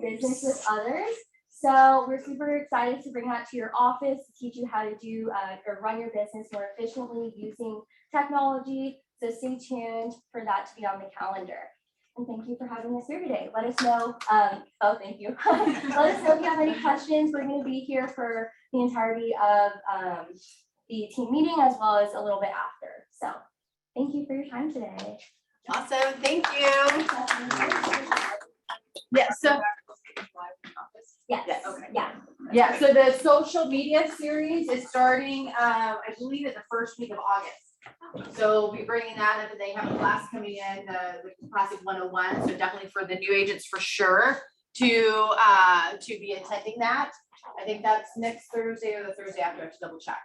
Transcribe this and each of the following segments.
business with others. So we're super excited to bring that to your office to teach you how to do or run your business more efficiently using technology. So stay tuned for that to be on the calendar. And thank you for having us here today. Let us know. Thank you. Let us know if you have any questions. We're going to be here for the entirety of the team meeting as well as a little bit after. So thank you for your time today. Awesome. Thank you. Yeah. So. Yes. Yes. Okay. Yeah. Yeah. So the social media series is starting, I believe, in the first week of August. So we'll be bringing that up, and they have a class coming in, the Classic 101. So definitely for the new agents for sure to be attending that. I think that's next Thursday or the Thursday after. I have to double check.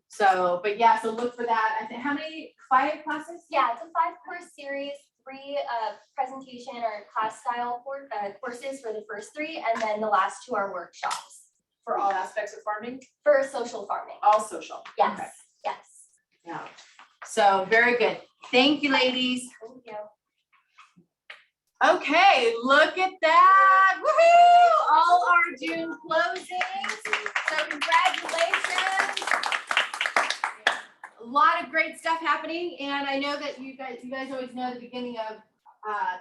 So, but yeah, so look for that. I think how many 5 classes? Yeah, it's a 5-course series, 3 presentation or class style courses for the first 3, and then the last 2 are workshops. For all aspects of farming? For social farming. All social. Yes. Okay. Yes. Yeah. So very good. Thank you, ladies. Thank you. Okay, look at that. Woohoo! All our June closings. So congratulations. A lot of great stuff happening. And I know that you guys always know the beginning of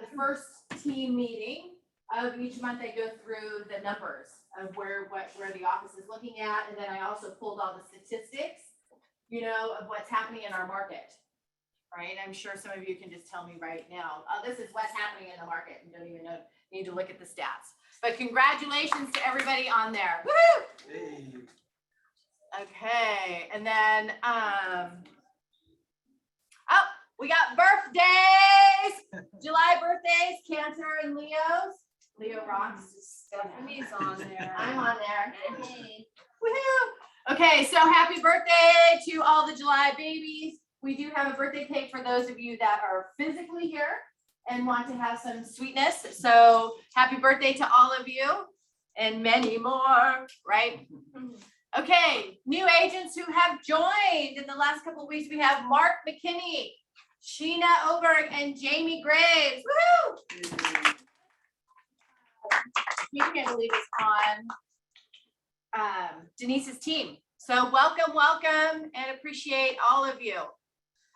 the first team meeting of each month. I go through the numbers of where the office is looking at. And then I also pulled all the statistics, of what's happening in our market. Right, I'm sure some of you can just tell me right now, oh, this is what's happening in the market, and don't even need to look at the stats. But congratulations to everybody on there. Woohoo! Hey. Okay, and then we got birthdays. July birthdays, Cancer and Leo's. Leo rocks. Stephanie's on there. I'm on there. Hey. Woohoo! Okay, so happy birthday to all the July babies. We do have a birthday cake for those of you that are physically here and want to have some sweetness. So happy birthday to all of you and many more, right? Okay, new agents who have joined in the last couple of weeks. We have Mark McKinney, Sheena Oberg, and Jamie Graves. Woohoo! Sheena, I believe, is on Denise's team. So welcome, and appreciate all of you.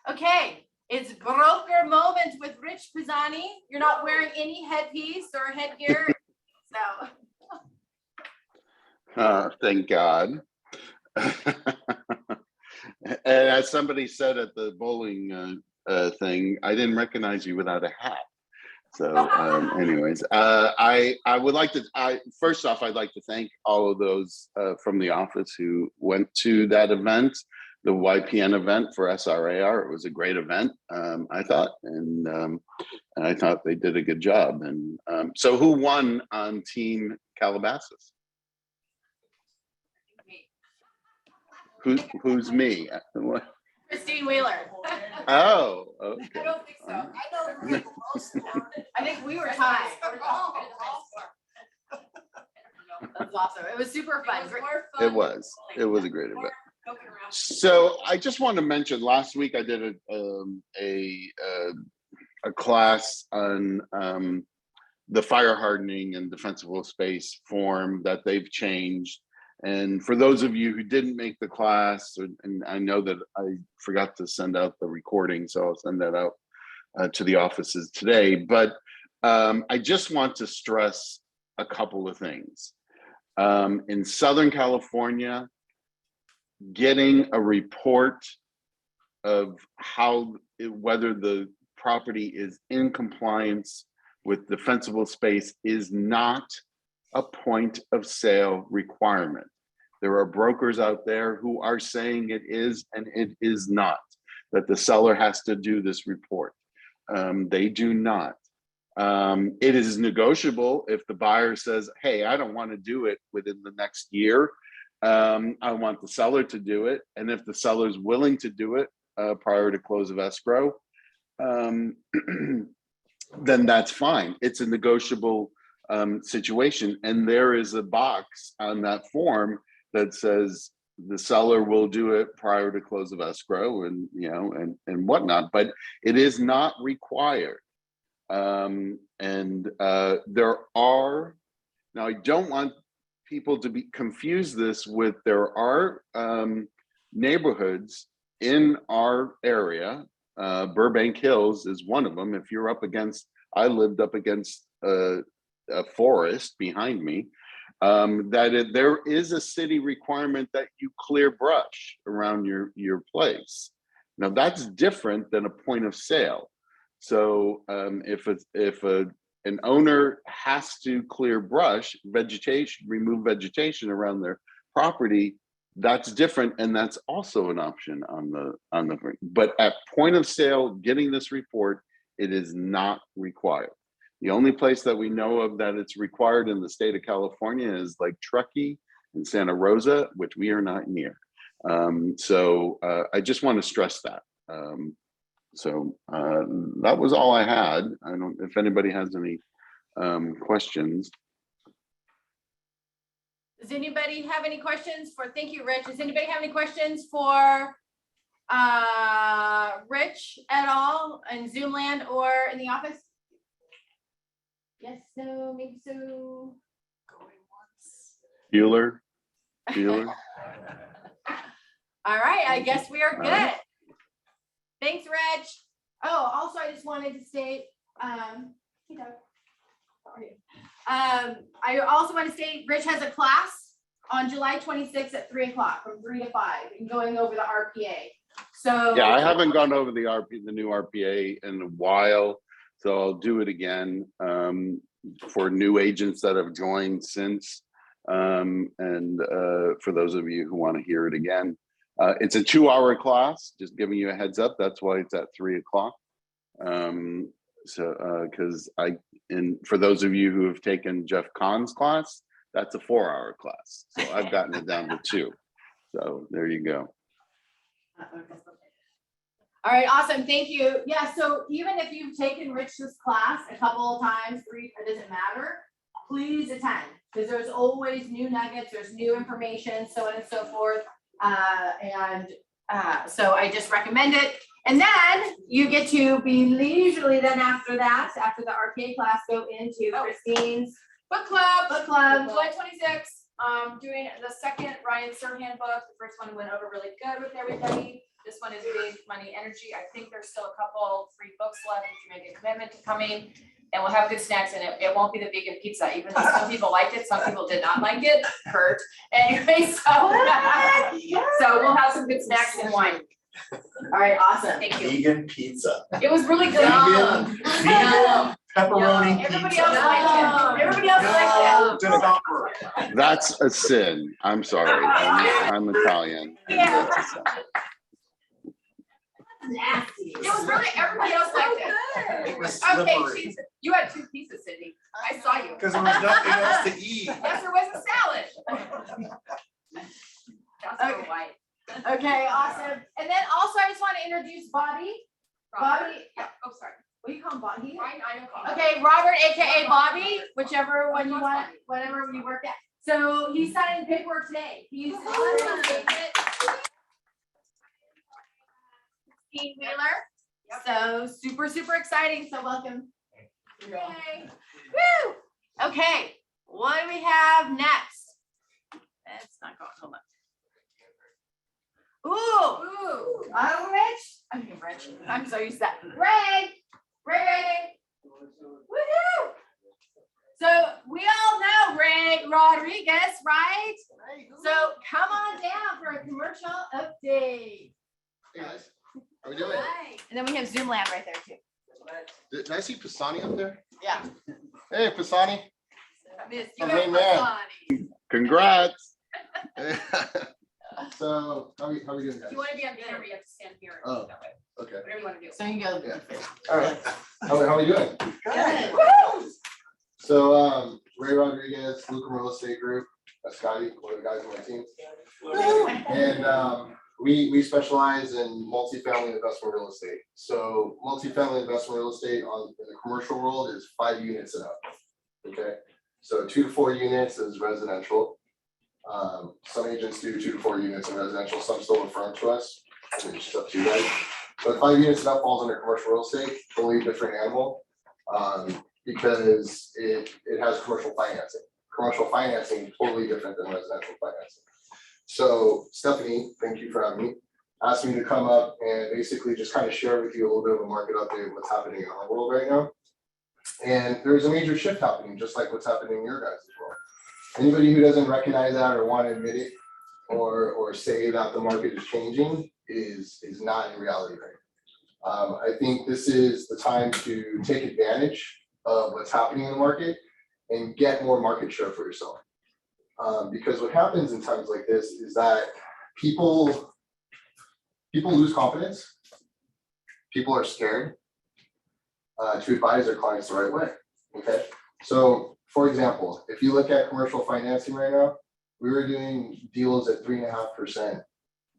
Okay, it's broker moment with Rich Pisani. You're not wearing any headpiece or headgear, so. Thank God. And as somebody said at the bowling thing, I didn't recognize you without a hat. So anyways, I would like to, first off, I'd like to thank all of those from the office who went to that event, the YPN event for SRAR. It was a great event, I thought, and I thought they did a good job. And so who won on Team Calabasas? Who's me? Christine Wheeler. Oh, okay. I don't think so. I know. I think we were tied. That's awesome. It was super fun. It was a great event. So I just want to mention, last week I did a class on the fire hardening and defensible space form that they've changed. And for those of you who didn't make the class, and I know that I forgot to send out the recording, so I'll send that out to the offices today. But I just want to stress a couple of things. In Southern California, getting a report of whether the property is in compliance with defensible space is not a point of sale requirement. There are brokers out there who are saying it is, and it is not, that the seller has to do this report. They do not. It is negotiable if the buyer says, hey, I don't want to do it within the next year. I want the seller to do it. And if the seller is willing to do it prior to close of escrow, then that's fine. It's a negotiable situation. And there is a box on that form that says the seller will do it prior to close of escrow and, and whatnot, but it is not required. There Now, I don't want people to be confuse this with, there are neighborhoods in our area. Burbank Hills is one of them. If you're up against, I lived up against a forest behind me. There is a city requirement that you clear brush around your place. Now that's different than a point of sale. So if an owner has to clear brush, remove vegetation around their property, that's different, and that's also an option on the. But at point of sale, getting this report, it is not required. The only place that we know of that it's required in the state of California is like Truckee and Santa Rosa, which we are not near. So I just want to stress that. That was all I had. I don't, if anybody has any questions. Does anybody have any questions for, thank you, Rich. Does anybody have any questions for Rich at all in Zoom land or in the office? Yes, no, maybe so. Going once. Bueller. All right, I guess we are good. Right. Thanks, Rich. Oh, also, I just wanted to state, I also want to state Rich has a class on July 26th at 3 o'clock from 3 to 5 and going over the RPA. So yeah, I haven't gone over the new RPA in a while, so I'll do it again for new agents that have joined since, and for those of you who want to hear it again. It's a 2-hour class, just giving you a heads up. That's why it's at 3 o'clock. Because for those of you who have taken Jeff Kahn's class, that's a 4-hour class. So I've gotten it down to 2. So there you go. All right, awesome. Thank you. Yeah, so even if you've taken Rich's class a couple of times, 3, it doesn't matter. Please attend, because there's always new nuggets, there's new information, so on and so forth. So I just recommend it. And then you get to be leisurely then after that, after the RPA class, go into Christine's book club. July 26th, doing the second Ryan Serhan book. The first one went over really good with everybody. This one is Big Money Energy. I think there's still a couple free books left if you make a commitment to coming. And we'll have good snacks in it. It won't be the vegan pizza, even though some people liked it, some people did not like it. Kurt. Anyway, so we'll have some good snacks and wine. All right, awesome. Thank you. Vegan pizza. It was really good. Vegan pepperoni Everybody pizza. else liked it. Everybody else liked Did it not work. That's a sin. I'm sorry. I'm Italian. Yeah. That's a sin. Nasty. It was really, everybody else liked it. It was Okay, slippery. you had 2 pieces, Cindy. I saw you. Because there was nothing else to eat. Yes, there was a salad. That's so white. Okay, awesome. And then also I just want to introduce Bobby. Bobby. Yeah. Oh, sorry. What do you call him, Bobby? I know. Okay, Robert, AKA Bobby, whichever one you want, whatever you work at. So he's signing paperwork today. He's Wheeler. So super exciting. So welcome. Yay. Woo! Okay, what do we have next? It's not going. Hold on. Ooh. Rich. I mean, Rich. I'm so used to that. Ray. Woohoo! So we all know Ray Rodriguez, right? So come on down for a commercial update. Hey guys, how we doing? Right. And then we have Zoom land right there too. Did I see Pisani up there? Yeah. Hey Pisani. Miss Hey, man. Congrats. So how we doing, guys? You want to be on camera, you have to stand here. Oh. That way. Okay. Whatever you want to do. So you go. Yeah. All right. How we doing? Good. Woo! So Ray Rodriguez, Luca Real Estate Group, Scotty, one of the guys on my team. And we specialize in multifamily investment real estate. So multifamily investment real estate in the commercial world is 5 units and up. Okay. So 2 to 4 units is residential. Some agents do 2 to 4 units in residential, some still refer to us. It's just up to you guys. But 5 units and up falls under commercial real estate, totally different animal, because it has commercial financing. commercial financing, totally different than residential financing. So Stephanie, thank you for having me, asked me to come up and basically just kind of share with you a little bit of a market update of what's happening in our world right now. And there's a major shift happening, just like what's happening in your guys' world. Anybody who doesn't recognize that or want to admit it or say that the market is changing is not in reality right now. I think this is the time to take advantage of what's happening in the market and get more market share for yourself. Because what happens in times like this is that people lose confidence. People are scared to advise their clients the right way. Okay, so for example, if you look at commercial financing right now, we were doing deals at 3.5%,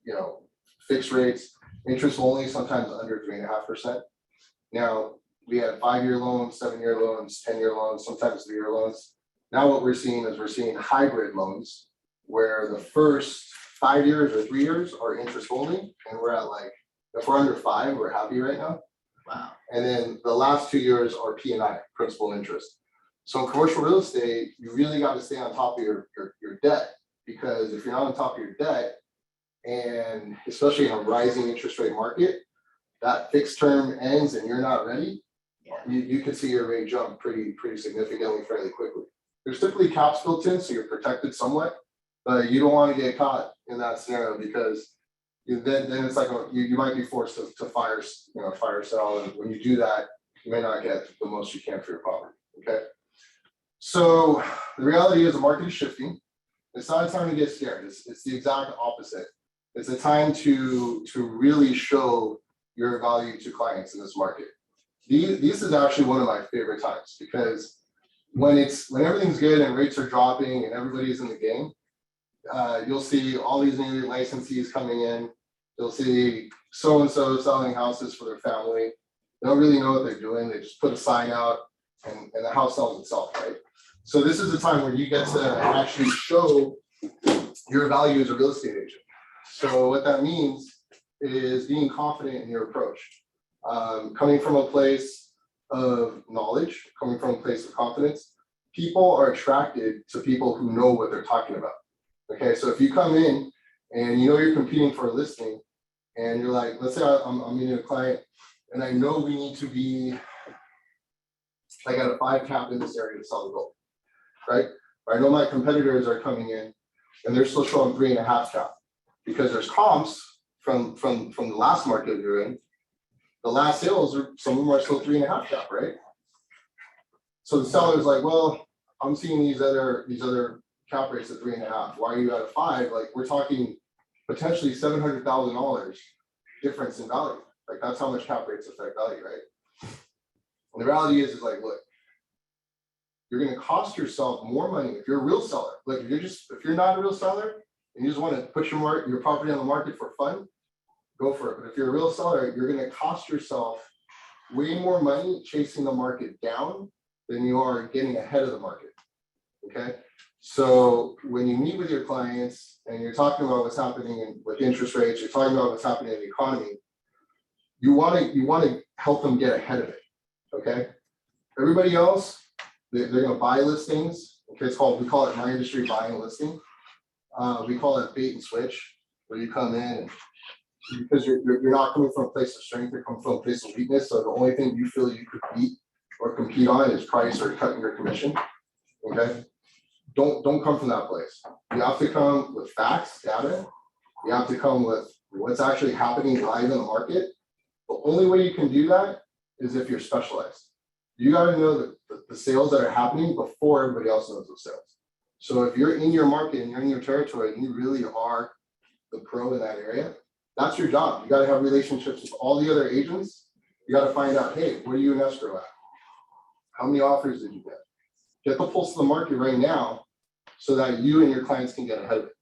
you know, fixed rates, interest only, sometimes under 3.5%. Now we had 5-year loans, 7-year loans, 10-year loans, sometimes 3-year loans. Now what we're seeing is hybrid loans where the first 5 years or 3 years are interest only, and we're at like, if we're under 5, we're happy right now. Wow. And then the last 2 years are P&I, principal and interest. So in commercial real estate, you really got to stay on top of your debt, because if you're not on top of your debt, and especially in a rising interest rate market, that fixed term ends and you're not ready, you could see your rate jump pretty significantly fairly quickly. There's typically caps built in, so you're protected somewhat, but you don't want to get caught in that scenario, because then it's like you might be forced to fire sell, and when you do that, you may not get the most you can for your property. Okay, so the reality is the market is shifting. It's not a time to get scared. It's the exact opposite. It's a time to really show your value to clients in this market. This is actually one of my favorite times, because when everything's good and rates are dropping and everybody's in the game, you'll see all these new licensees coming in. You'll see so-and-so selling houses for their family. They don't really know what they're doing. They just put a sign out and the house sells itself, right? So this is the time where you get to actually show your value as a real estate agent. So what that means is being confident in your approach. Coming from a place of knowledge, coming from a place of confidence, people are attracted to people who know what they're talking about. Okay, so if you come in and you know you're competing for a listing, and you're like, let's say I'm meeting a client, and I know we need to be like at a 5 cap in this area to sell the gold, right? Or I know my competitors are coming in and they're still showing 3.5 cap, because there's comps from the last market you're in. The last sales are, some of them are still 3.5 cap, right? So the seller's like, well, I'm seeing these other cap rates at 3.5. Why are you at a 5? Like, we're talking potentially $700,000 difference in value. Like, that's how much cap rates affect value, right? And the reality is like, look, you're going to cost yourself more money if you're a real seller. Like, if you're not a real seller and you just want to put your property on the market for fun, go for it. But if you're a real seller, you're going to cost yourself way more money chasing the market down than you are getting ahead of the market. Okay. So when you meet with your clients and you're talking about what's happening with interest rates, you're talking about what's happening in the economy, you want to help them get ahead of it. Okay. Everybody else, they're going to buy listings. Okay, we call it in my industry buying a listing. We call it bait and switch, where you come in and because you're not coming from a place of strength, you're coming from a place of weakness. So the only thing you feel you could beat or compete on is price or cutting your commission. Okay. Don't come from that place. You have to come with facts, data. You have to come with what's actually happening live in the market. The only way you can do that is if you're specialized. You got to know the sales that are happening before everybody else knows those sales. So if you're in your market and you're in your territory and you really are the pro in that area, that's your job. You got to have relationships with all the other agents. You got to find out, hey, where are you in escrow at? How many offers did you get? Get the pulse of the market right now so that you and your clients can get ahead of it.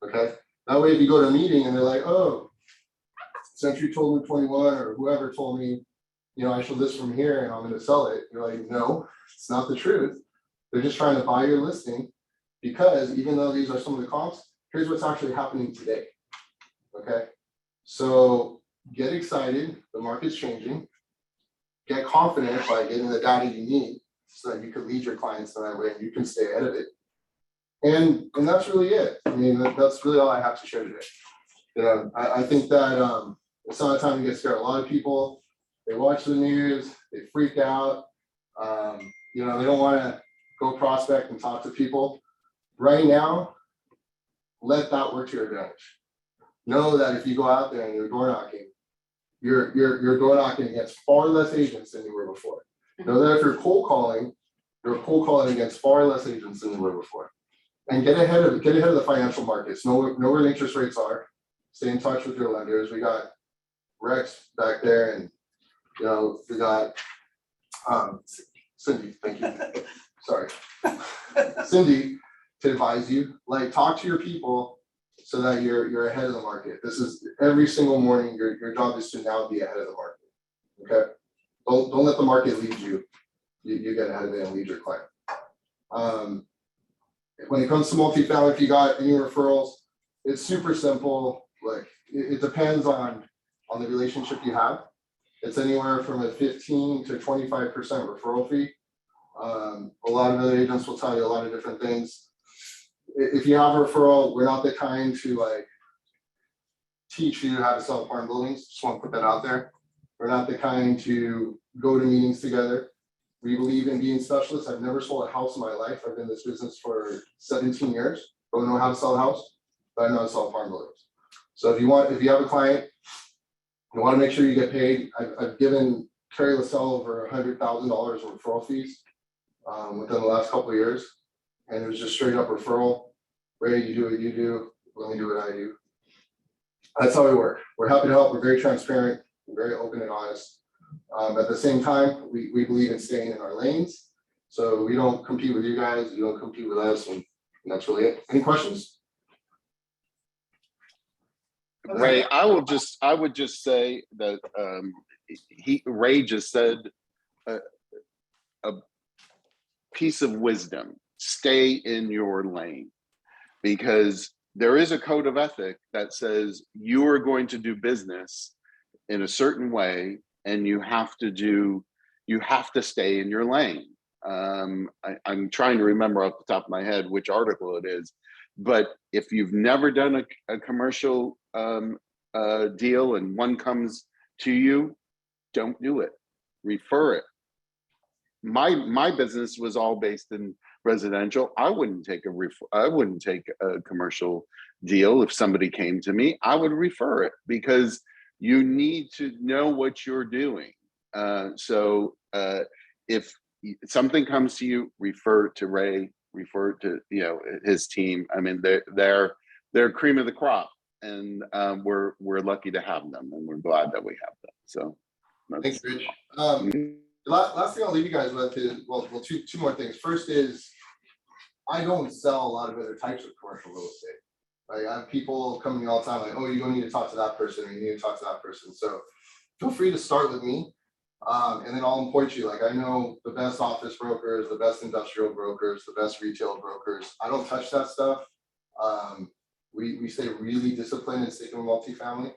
Okay. That way, if you go to a meeting and they're like, oh, Century told me 21 or whoever told me, you know, I should list from here and I'm going to sell it. You're like, no, it's not the truth. They're just trying to buy your listing, because even though these are some of the comps, here's what's actually happening today. Okay. So get excited. The market's changing. Get confident by getting the data you need. so that you could lead your clients in that way and you can stay ahead of it. And that's really it. I mean, that's really all I have to share today. You know, I think that it's not a time to get scared. A lot of people, they watch the news, they freak out. You know, they don't want to go prospect and talk to people. Right now, let that work to your advantage. Know that if you go out there and you're door knocking, you're door knocking against far less agents than you were before. Know that if you're cold calling against far less agents than you were before. And get ahead of the financial markets. Know where the interest rates are. Stay in touch with your lenders. We got Rex back there, and you know, we got Cindy, thank you. Sorry. Cindy, to advise you, like, talk to your people so that you're ahead of the market. This is every single morning, your job is to now be ahead of the market. Okay? Don't let the market lead you. You get ahead of it and lead your client. When it comes to multifamily, if you got any referrals, it's super simple. Like, it depends on the relationship you have. It's anywhere from a 15 to 25% referral fee. A lot of other agents will tell you a lot of different things. If you have a referral, we're not the kind to like teach you how to sell apartment buildings. Just want to put that out there. We're not the kind to go to meetings together. We believe in being specialists. I've never sold a house in my life. I've been in this business for 17 years. Don't know how to sell a house, but I know how to sell apartment buildings. So if you have a client, you want to make sure you get paid. I've given Kerry LaSalle over $100,000 in referral fees within the last couple of years. And it was just straight up referral. Ray, you do what you do. Let me do what I do. That's how we work. We're happy to help. We're very transparent. We're very open and honest. At the same time, we believe in staying in our lanes. So we don't compete with you guys. You don't compete with us. And that's really it. Any questions? Ray, I would just say that Ray just said a piece of wisdom: stay in your lane, because there is a code of ethic that says you are going to do business in a certain way, and you have to stay in your lane. I'm trying to remember off the top of my head which article it is, but if you've never done a commercial deal and one comes to you, don't do it. Refer it. My business was all based in residential. I wouldn't take a commercial deal if somebody came to me. I would refer it, because you need to know what you're doing. So if something comes to you, refer to Ray, refer to his team. I mean, they're cream of the crop, and we're lucky to have them, and we're glad that we have them. So thanks, Rich. Last thing I'll leave you guys with is two more things. First is, I don't sell a lot of other types of commercial real estate. Like, I have people coming to me all the time like, oh, you don't need to talk to that person, or you need to talk to that person. So feel free to start with me. And then I'll point you, like, I know the best office brokers, the best industrial brokers, the best retail brokers. I don't touch that stuff. We stay really disciplined and stick with multifamily.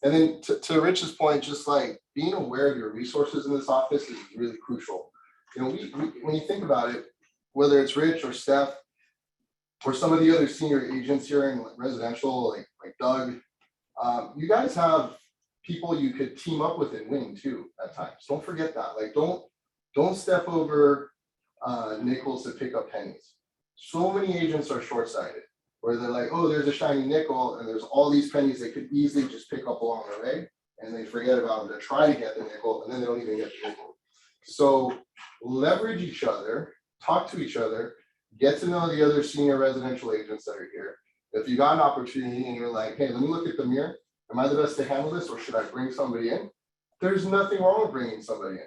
And then to Rich's point, just like being aware of your resources in this office is really crucial. You know, when you think about it, whether it's Rich or Steph or some of the other senior agents here in residential, like Doug, you guys have people you could team up with and win too at times. Don't forget that. Like, don't step over nickels to pick up pennies. So many agents are short-sighted, where they're like, oh, there's a shiny nickel and there's all these pennies they could easily just pick up along the way, and they forget about them to try to get the nickel, and then they don't even get the nickel. So leverage each other, talk to each other, get to know the other senior residential agents that are here. If you got an opportunity and you're like, hey, let me look at the mirror. Am I the best to handle this, or should I bring somebody in? There's nothing wrong with bringing somebody in.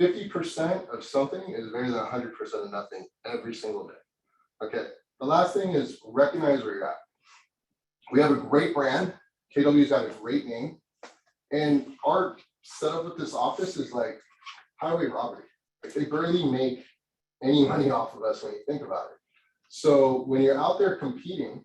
50% of something is better than 100% of nothing every single day. Okay. The last thing is recognize where you're at. We have a great brand. KW's got a great name. And our setup with this office is like highway robbery. Like, they barely make any money off of us when you think about it. So when you're out there competing,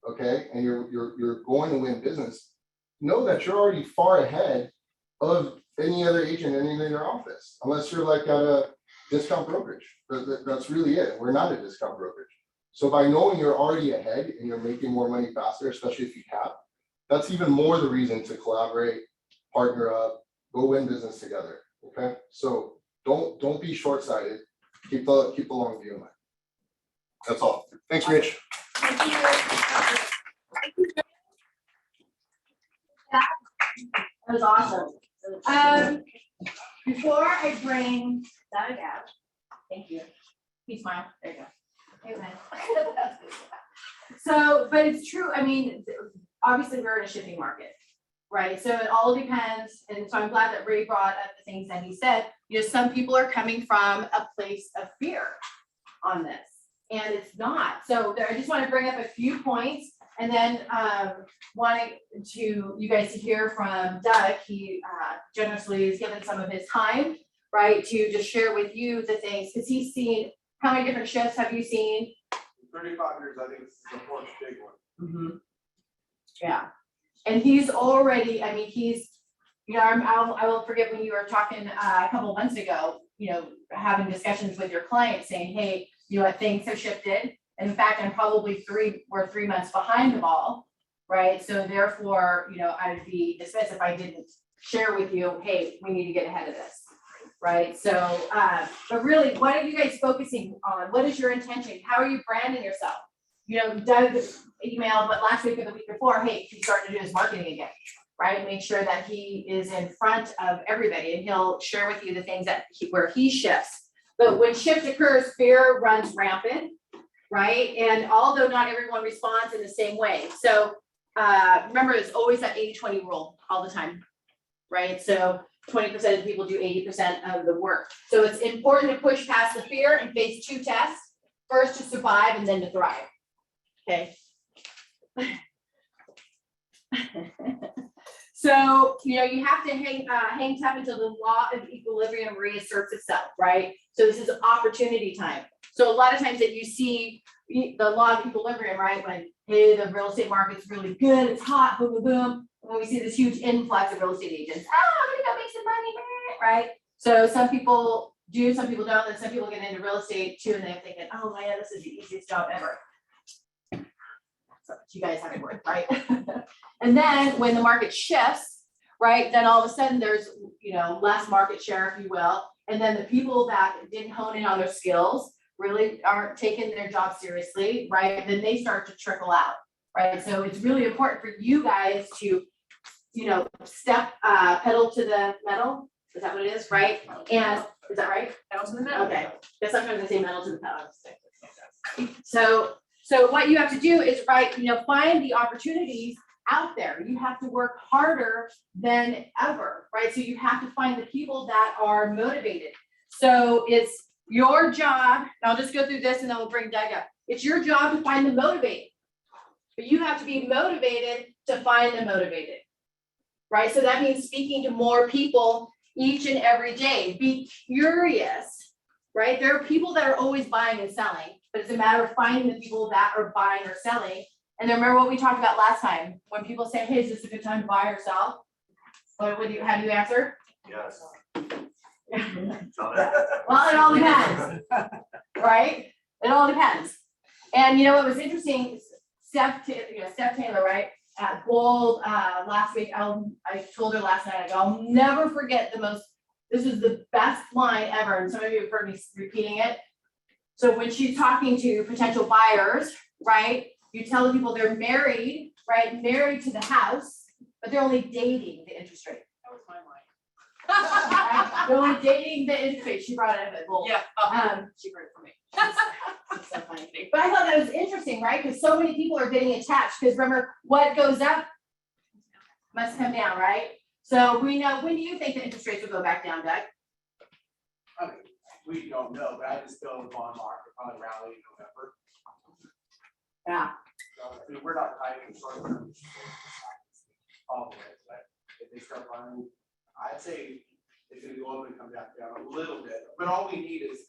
okay, and you're going to win business, know that you're already far ahead of any other agent in your office, unless you're like at a discount brokerage. That's really it. We're not a discount brokerage. So by knowing you're already ahead and you're making more money faster, especially if you cap, that's even more the reason to collaborate, partner up, go win business together. Okay, so don't be short-sighted. Keep the long view in mind. That's all. Thanks, Rich. Thank you. That was awesome. Before I bring Doug out, thank you. He smiled. There you go. Amen. So, but it's true. I mean, obviously we're in a shifting market, right? So it all depends. And so I'm glad that Ray brought up the things that he said. You know, some people are coming from a place of fear on this, and it's not. So there, I just want to bring up a few points, and then wanting to you guys to hear from Doug. He generously has given some of his time, right, to just share with you the things, because he's seen, how many different shifts have you seen? 35 years, I think this is the fourth big one. Yeah, and he's already, I mean, he's, you know, I will forget when you were talking a couple of months ago, you know, having discussions with your client saying, hey, you know what, things have shifted. And in fact, I'm probably we're 3 months behind the ball, right? So therefore, you know, I'd be dismissed if I didn't share with you, hey, we need to get ahead of this, right? So, but really, what are you guys focusing on? What is your intention? How are you branding yourself? You know, Doug emailed, but last week or the week before, hey, he's starting to do his marketing again, right? Make sure that he is in front of everybody, and he'll share with you the things that where he shifts. But when shift occurs, fear runs rampant, right? And although not everyone responds in the same way. So remember, it's always that 80-20 rule all the time, right? So 20% of the people do 80% of the work. So it's important to push past the fear and face 2 tests, first to survive and then to thrive. Okay. So, you know, you have to hang tough until the law of equilibrium reasserts itself, right? So this is opportunity time. So a lot of times that you see the law of equilibrium, right? When, hey, the real estate market's really good, it's hot, boom, boom, boom. When we see this huge influx of real estate agents, I'm gonna go make some money, right? So some people do, some people don't, and some people get into real estate too, and they're thinking, oh man, this is the easiest job ever. So you guys haven't worked, right? And then when the market shifts, right, then all of a sudden there's, you know, less market share, if you will. And then the people that didn't hone in on their skills really aren't taking their job seriously, right? Then they start to trickle out, right? So it's really important for you guys to, you know, step pedal to the metal. Is that what it is, right? And is that right? Pedal to the metal. Okay. Because sometimes I say metal to the pedal. So what you have to do is, right, you know, find the opportunities out there. You have to work harder than ever, right? So you have to find the people that are motivated. So it's your job, and I'll just go through this and then we'll bring Doug up. It's your job to find the motivated, but you have to be motivated to find the motivated, right? So that means speaking to more people each and every day. Be curious, right? There are people that are always buying and selling, but it's a matter of finding the people that are buying or selling. And then remember what we talked about last time, when people say, hey, is this a good time to buy or sell? How do you answer? Yes. Well, it all depends, right? It all depends. And you know what was interesting, Steph Taylor, right, at Bold last week, I told her last night, I go, I'll never forget this is the best line ever, and some of you have heard me repeating it. So when she's talking to potential buyers, right, you tell the people they're married, right, married to the house, but they're only dating the interest rate. That was my line. Right? They're only dating the interest rate. She brought it up at Bold. Yeah. She heard it from me. It's so funny. But I thought that was interesting, right? Because so many people are getting attached. Because remember, what goes up must come down, right? So we know. When do you think the interest rates will go back down, Doug? I mean, we don't know, but I just feel the bond market probably rally in November. Yeah. So, I mean, we're not tight in short term. All the way, but if they start buying, I'd say it's gonna go up and come back down a little bit. But all we need is,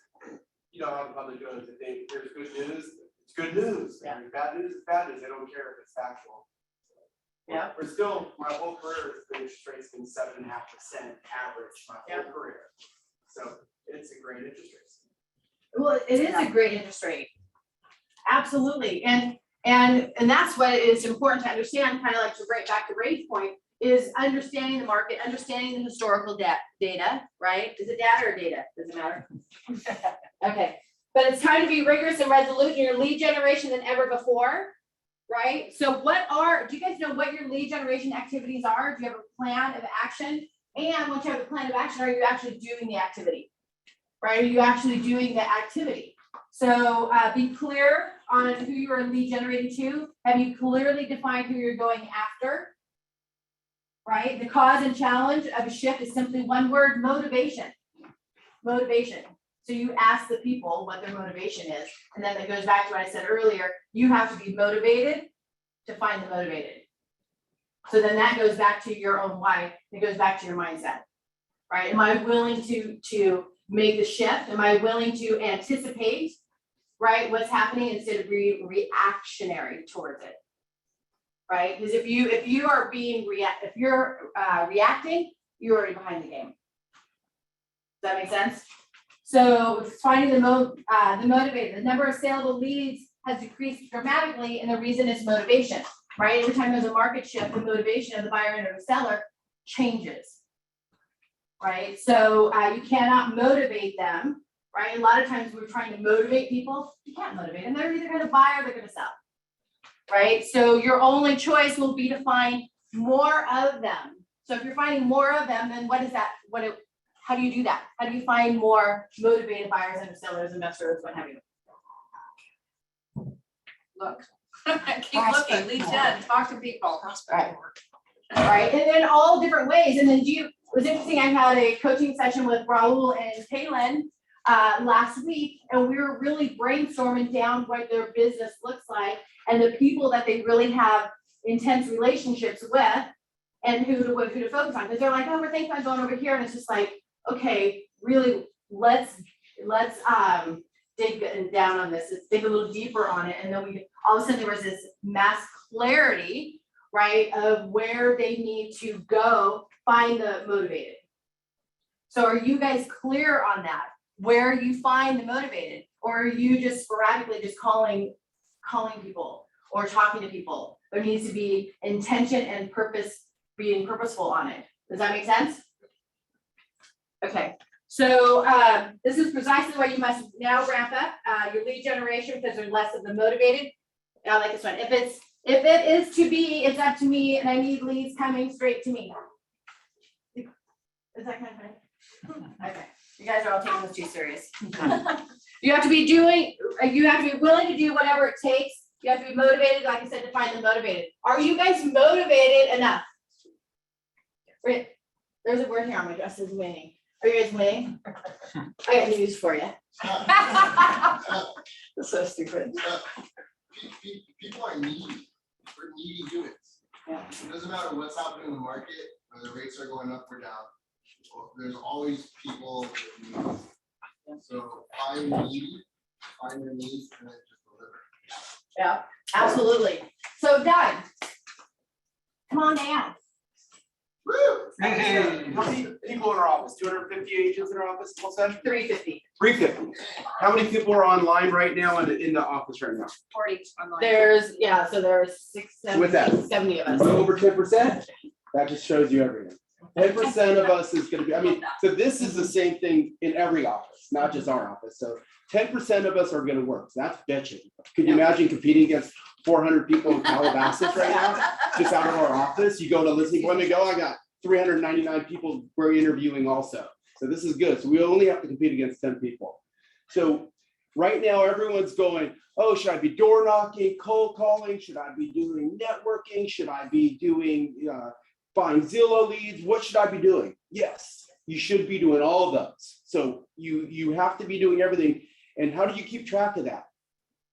you know, how the public goes, if there's good news, it's good news. Yeah. If there's bad news, it's bad news. They don't care if it's factual. Yeah. We're still, my whole career, the interest rate's been 7.5% average my whole career. So it's a great interest rate. Well, it is a great interest rate. Absolutely, and that's what is important to understand, kind of like to bring back to Ray's point, is understanding the market, understanding the historical data, right? Is it data or data? Does it matter? Okay, but it's time to be rigorous and resolute in your lead generation than ever before, right? So do you guys know what your lead generation activities are? Do you have a plan of action? And once you have a plan of action, are you actually doing the activity? Right, are you actually doing the activity? So be clear on who you are lead generating to. Have you clearly defined who you're going after? Right, the cause and challenge of a shift is simply one word: motivation. Motivation. So you ask the people what their motivation is, and then that goes back to what I said earlier. You have to be motivated to find the motivated. So then that goes back to your own why. It goes back to your mindset, right? Am I willing to make the shift? Am I willing to anticipate, right, what's happening instead of reactionary towards it? Right? Because if you are being reacting, you're already behind the game. Does that make sense? So it's finding the motivated. The number of saleable leads has decreased dramatically, and the reason is motivation. Right? Every time there's a market shift, the motivation of the buyer and the seller changes. Right? So you cannot motivate them. Right? A lot of times we're trying to motivate people. You can't motivate them. They're either going to buy or they're going to sell. Right? So your only choice will be to find more of them. So if you're finding more of them, then what is that? How do you do that? How do you find more motivated buyers and sellers, investors, what have you? Look. Keep looking, lead gen, talk to people. Right. Right. And then all different ways. And then it was interesting. I had a coaching session with Raul and Kaylin last week, and we were really brainstorming down what their business looks like and the people that they really have intense relationships with and who to focus on. Because they're like, oh, we're thinking about going over here. And it's just like, okay, really, let's dig down on this. Let's dig a little deeper on it. And then all of a sudden there was this mass clarity, right, of where they need to go find the motivated. So are you guys clear on that? Where you find the motivated? Or are you just sporadically just calling people or talking to people? There needs to be intention and purpose, being purposeful on it. Does that make sense? Okay, so this is precisely why you must now ramp up your lead generation, because there's less of the motivated. I like this one. If it is to be, it's up to me, and I need leads coming straight to me. Is that kind of funny? Okay, you guys are all taking this too serious. You have to be willing to do whatever it takes. You have to be motivated, like I said, to find the motivated. Are you guys motivated enough? There's a word here on my dress, is winning. Are you guys winning? I got news for you. That's so stupid. People are needy. We're needy humans. Yeah. It doesn't matter what's happening in the market, whether the rates are going up or down. There's always people with needs. So find needy, find their needs, and then just deliver. Yeah, absolutely. So Doug, come on down. Woo! How many people in our office? 250 agents in our office, what's that? 350. 350. How many people are online right now in the office right now? 40 online. There's 670, With that. 70 of us. Over 10%? That just shows you everything. 10% of us is gonna be, so this is the same thing in every office, not just our office. So 10% of us are gonna work. So that's bitching. Could you imagine competing against 400 people in Calabasas right now, just out of our office? You go to listening, let me go, I got 399 people we're interviewing also. So this is good. So we only have to compete against 10 people. So right now, everyone's going, oh, should I be door knocking, cold calling? Should I be doing networking? Should I be doing buying Zillow leads? What should I be doing? Yes, you should be doing all of those. So you have to be doing everything. And how do you keep track of that?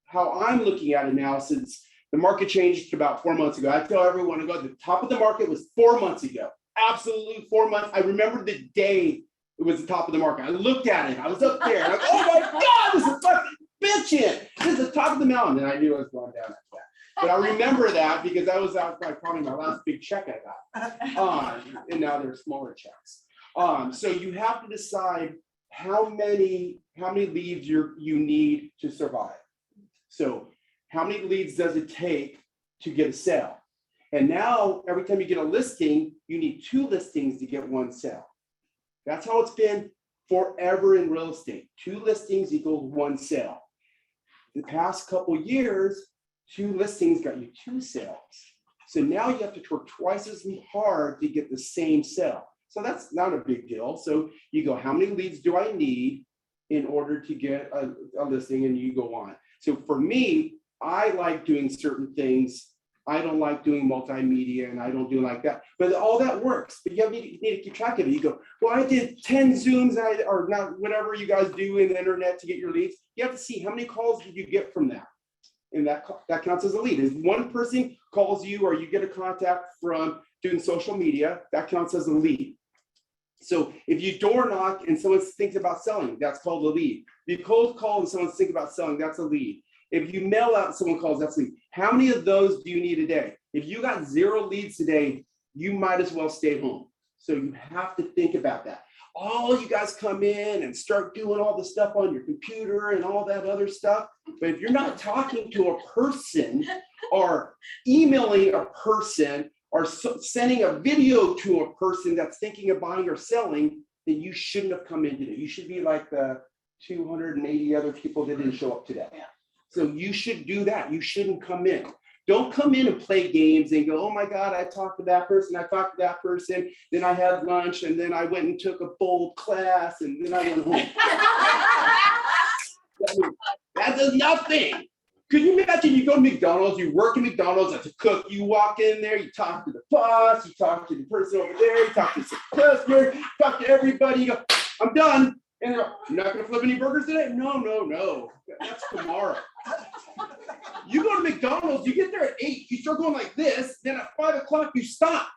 How I'm looking at it now, since the market changed about 4 months ago, I tell everyone to go, the top of the market was 4 months ago. Absolutely 4 months. I remember the day it was the top of the market. I looked at it. I was up there. And I'm like, oh my God, this is fucking bitching. This is the top of the mountain. And I knew I was going down after that. But I remember that because that was probably my last big check I got. And now they're smaller checks. So you have to decide how many leads you need to survive. So how many leads does it take to get a sale? And now every time you get a listing, you need 2 listings to get 1 sale. That's how it's been forever in real estate. 2 listings equals 1 sale. The past couple years, 2 listings got you 2 sales. So now you have to work twice as hard to get the same sale. So that's not a big deal. So you go, how many leads do I need in order to get a listing? And you go on. So for me, I like doing certain things. I don't like doing multimedia and I don't do like that, but all that works. But you need to keep track of it. You go, well, I did 10 Zooms or not, whatever you guys do in the internet to get your leads. You have to see how many calls did you get from that. And that counts as a lead. If one person calls you or you get a contact from doing social media, that counts as a lead. So if you door knock and someone thinks about selling, that's called a lead. If you cold call and someone's thinking about selling, that's a lead. If you mail out and someone calls, that's a lead. How many of those do you need a day? If you got 0 leads today, you might as well stay home. So you have to think about that. All you guys come in and start doing all the stuff on your computer and all that other stuff. But if you're not talking to a person or emailing a person or sending a video to a person that's thinking of buying or selling, then you shouldn't have come in today. You should be like the 280 other people that didn't show up today. So you should do that. You shouldn't come in. Don't come in and play games and go, oh my God, I talked to that person, I talked to that person, then I had lunch, and then I went and took a bold class, and then I went home. That does nothing. Could you imagine you go to McDonald's, you work at McDonald's as a cook, you walk in there, you talk to the boss, you talk to the person over there, you talk to the customer, you talk to everybody, you go, I'm done. And they're, you're not gonna flip any burgers today? No, that's tomorrow. You go to McDonald's, you get there at 8, you start going like this, then at 5 o'clock you stop.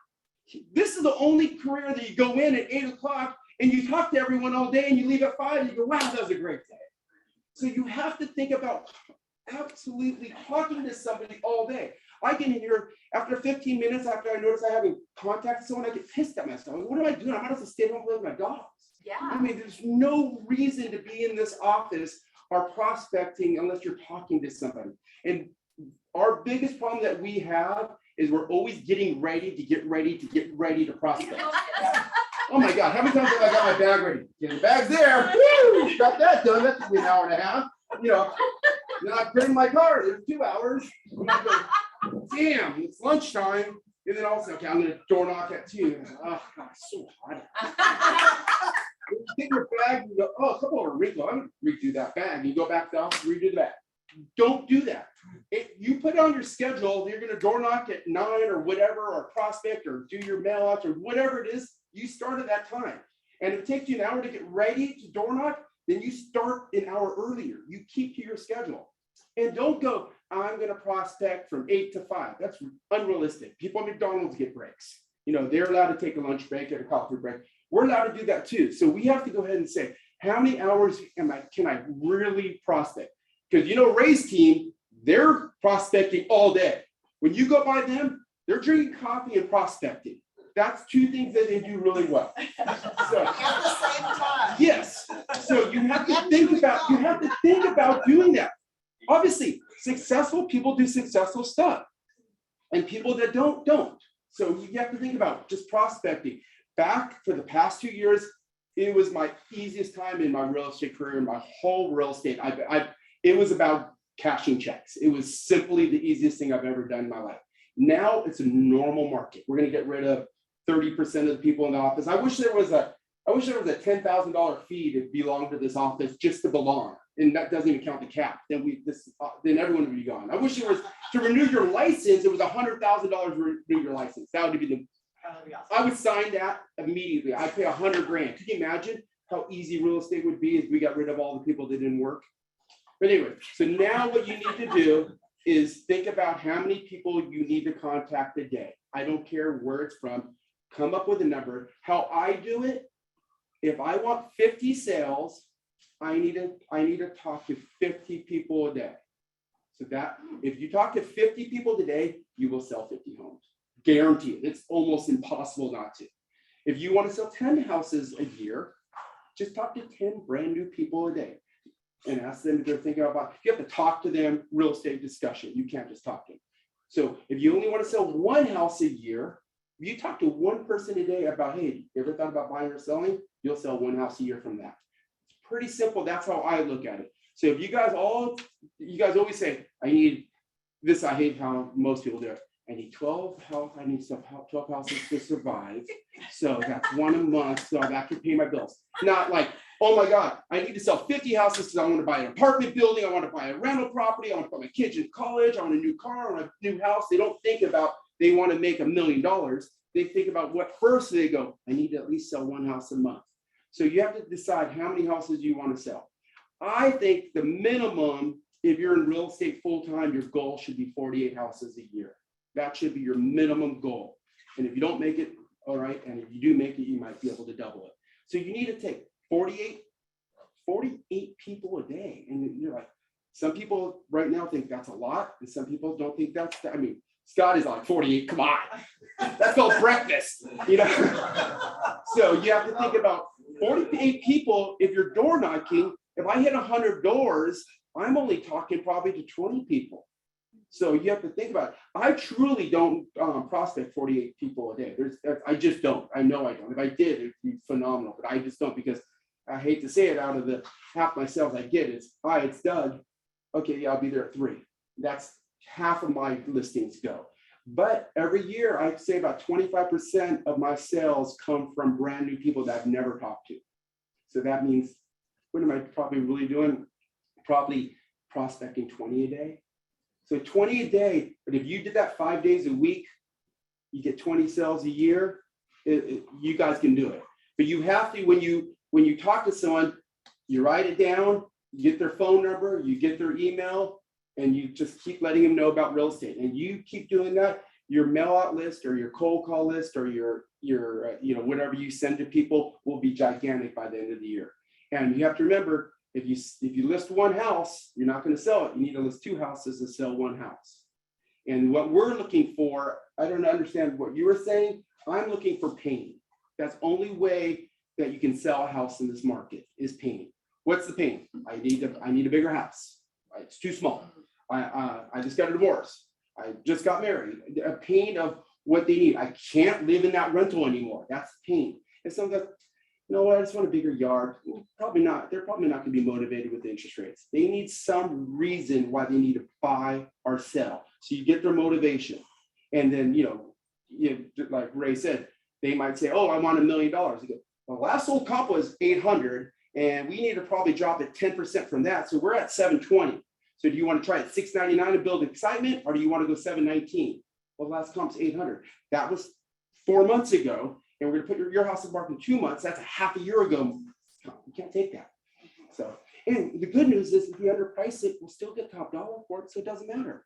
This is the only career that you go in at 8 o'clock and you talk to everyone all day and you leave at 5 and you go, wow, that was a great day. So you have to think about absolutely talking to somebody all day. I get in here after 15 minutes after I notice I haven't contacted someone, I get pissed at myself. What am I doing? I might as well stay home and play with my dogs. Yeah. I mean, there's no reason to be in this office or prospecting unless you're talking to somebody. And our biggest problem that we have is we're always getting ready to prospect. Oh my God, how many times have I got my bag ready? Yeah, the bag's there. Woo, got that done. That took me an hour and a half. You know, then I put in my car. There's 2 hours. And I go, damn, it's lunchtime. And then also, okay, I'm gonna door knock at 2. Oh God, it's so hot. You get your bag, you go, oh, a couple of wrinkles. I'm gonna redo that bag. You go back to the office, redo the bag. Don't do that. You put it on your schedule, you're gonna door knock at 9 or whatever, or prospect or do your mail outs or whatever it is, you start at that time. And if it takes you an hour to get ready to door knock, then you start an hour earlier. You keep to your schedule. And don't go, I'm gonna prospect from 8 to 5. That's unrealistic. People at McDonald's get breaks. You know, they're allowed to take a lunch break, get a coffee break. We're allowed to do that too. So we have to go ahead and say, how many hours can I really prospect? Because you know, Ray's team, they're prospecting all day. When you go by them, they're drinking coffee and prospecting. That's 2 things that they do really well. So, At the same time. yes. So you have to think about doing that. Obviously, successful people do successful stuff, and people that don't. So you have to think about just prospecting. Back for the past 2 years, it was my easiest time in my real estate career, in my whole real estate. It was about cashing checks. It was simply the easiest thing I've ever done in my life. Now it's a normal market. We're going to get rid of 30% of the people in the office. I wish there was a $10,000 fee to belong to this office just to belong, and that doesn't even count the cap. Then everyone would be gone. I wish there was to renew your license. It was $100,000 to renew your license. That would be the. I would sign that immediately. I'd pay $100,000. Could you imagine how easy real estate would be if we got rid of all the people that didn't work? But anyway, so now what you need to do is think about how many people you need to contact a day. I don't care where it's from. Come up with a number. How I do it, if I want 50 sales, I need to talk to 50 people a day. So that if you talk to 50 people today, you will sell 50 homes. Guaranteed. It's almost impossible not to. If you want to sell 10 houses a year, just talk to 10 brand new people a day and ask them if they're thinking about, you have to talk to them, real estate discussion. You can't just talk to them. So if you only want to sell one house a year, if you talk to one person a day about, hey, you ever thought about buying or selling? You'll sell one house a year from that. It's pretty simple. That's how I look at it. So if you guys always say, I need this, I hate how most people do it. I need 12 houses to survive. So that's one a month, so that can pay my bills. Not like, oh my God, I need to sell 50 houses because I want to buy an apartment building, I want to buy a rental property, I want to put my kids in college, I want a new car, I want a new house. They don't think about they want to make $1 million. They think about what first they go, I need to at least sell one house a month. So you have to decide how many houses you want to sell. I think the minimum, if you're in real estate full-time, your goal should be 48 houses a year. That should be your minimum goal. And if you don't make it, all right, and if you do make it, you might be able to double it. So you need to take 48 people a day. And you're like, some people right now think that's a lot, and some people don't think that's, I mean, Scott is like 48, come on. That's called breakfast, you know? So you have to think about 48 people. If you're door knocking, if I hit 100 doors, I'm only talking probably to 20 people. So you have to think about it. I truly don't prospect 48 people a day. I just don't. I know I don't. If I did, it'd be phenomenal, but I just don't, because I hate to say it, out of the half my sales I get is, hi, it's Doug. Okay, yeah, I'll be there at 3. That's half of my listings go. But every year, I'd say about 25% of my sales come from brand new people that I've never talked to. So that means, what am I probably really doing? Probably prospecting 20 a day. So 20 a day, but if you did that 5 days a week, you get 20 sales a year, you guys can do it. But you have to, when you talk to someone, you write it down, you get their phone number, you get their email, and you just keep letting them know about real estate. And you keep doing that, your mail out list or your cold call list or your whatever you send to people will be gigantic by the end of the year. And you have to remember, if you list one house, you're not going to sell it. You need to list 2 houses to sell 1 house. And what we're looking for, I don't understand what you were saying. I'm looking for pain. That's the only way that you can sell a house in this market is pain. What's the pain? I need a bigger house. It's too small. I just got a divorce. I just got married. A pain of what they need. I can't live in that rental anymore. That's pain. And some guys, you know what, I just want a bigger yard. Probably not. They're probably not going to be motivated with the interest rates. They need some reason why they need to buy or sell. So you get their motivation. And then, like Ray said, they might say, oh, I want $1 million. You go, well, last sold comp was 800, and we need to probably drop it 10% from that. So we're at 720. So do you want to try at 699 to build excitement, or do you want to go 719? Well, last comp's 800. That was 4 months ago. And we're going to put your house on the market in 2 months. That's a half a year ago. You can't take that. So, and the good news is if we underprice it, we'll still get top dollar for it, so it doesn't matter.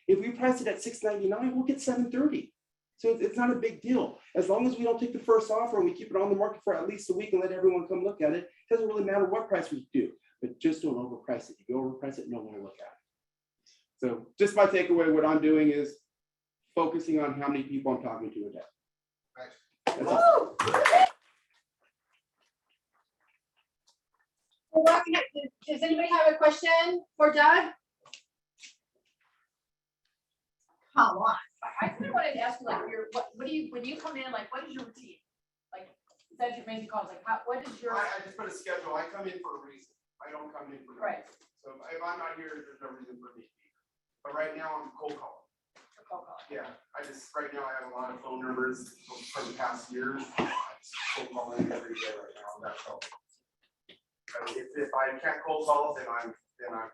If we price it at 699, we'll get 730. So it's not a big deal. As long as we don't take the first offer and we keep it on the market for at least a week and let everyone come look at it, it doesn't really matter what price we do. But just don't overprice it. If you overprice it, no one will look at it. So just my takeaway, what I'm doing is focusing on how many people I'm talking to a day. That's all. Well, does anybody have a question for Doug? Come on. I kind of wanted to ask you, like, what do you, when you come in, like, what is your routine? Like, is that your main calls? Like, what is your? I just put a schedule. I come in for a reason. I don't come in for no Right. reason. So if I'm not here, there's no reason for me to be here. But right now I'm cold calling. Yeah, right now I have a lot of phone numbers from the past years. I'm just cold calling every day right now. That's all. If I can't cold call, then I'm